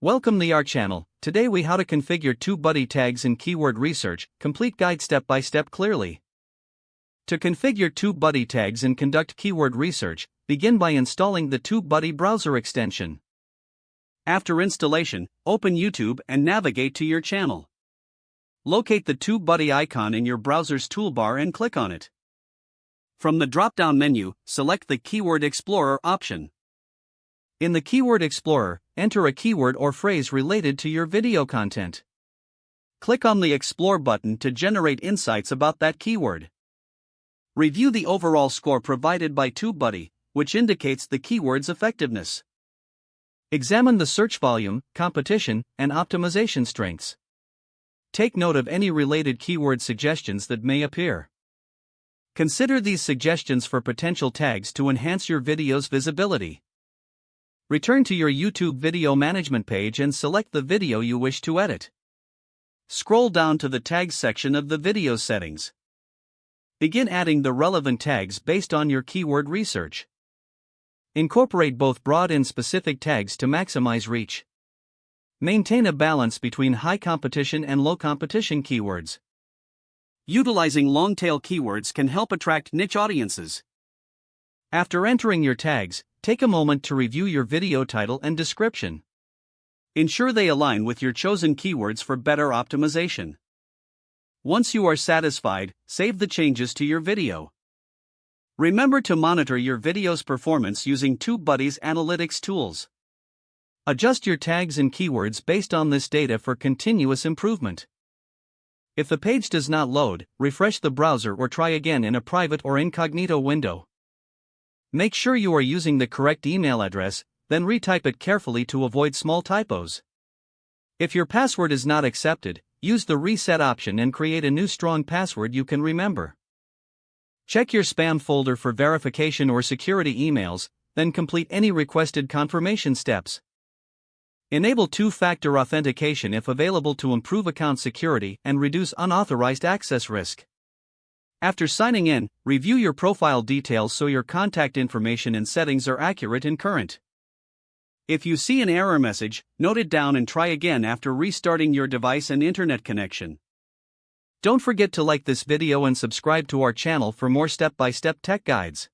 Welcome to our channel. Today we how to configure TubeBuddy tags in keyword research, complete guide step by step clearly. To configure TubeBuddy tags and conduct keyword research, begin by installing the TubeBuddy browser extension. After installation, open YouTube and navigate to your channel. Locate the TubeBuddy icon in your browser's toolbar and click on it. From the drop-down menu, select the Keyword Explorer option. In the Keyword Explorer, enter a keyword or phrase related to your video content. Click on the Explore button to generate insights about that keyword. Review the overall score provided by TubeBuddy, which indicates the keyword's effectiveness. Examine the search volume, competition, and optimization strengths. Take note of any related keyword suggestions that may appear. Consider these suggestions for potential tags to enhance your video's visibility. Return to your YouTube video management page and select the video you wish to edit. Scroll down to the Tags section of the video settings. Begin adding the relevant tags based on your keyword research. Incorporate both broad and specific tags to maximize reach. Maintain a balance between high competition and low competition keywords. Utilizing long-tail keywords can help attract niche audiences. After entering your tags, take a moment to review your video title and description. Ensure they align with your chosen keywords for better optimization. Once you are satisfied, save the changes to your video. Remember to monitor your video's performance using TubeBuddy's analytics tools. Adjust your tags and keywords based on this data for continuous improvement. If the page does not load, refresh the browser or try again in a private or incognito window. Make sure you are using the correct email address, then retype it carefully to avoid small typos. If your password is not accepted, use the reset option and create a new strong password you can remember. Check your spam folder for verification or security emails, then complete any requested confirmation steps. Enable two-factor authentication if available to improve account security and reduce unauthorized access risk. After signing in, review your profile details so your contact information and settings are accurate and current. If you see an error message, note it down and try again after restarting your device and internet connection. Don't forget to like this video and subscribe to our channel for more step-by-step tech guides.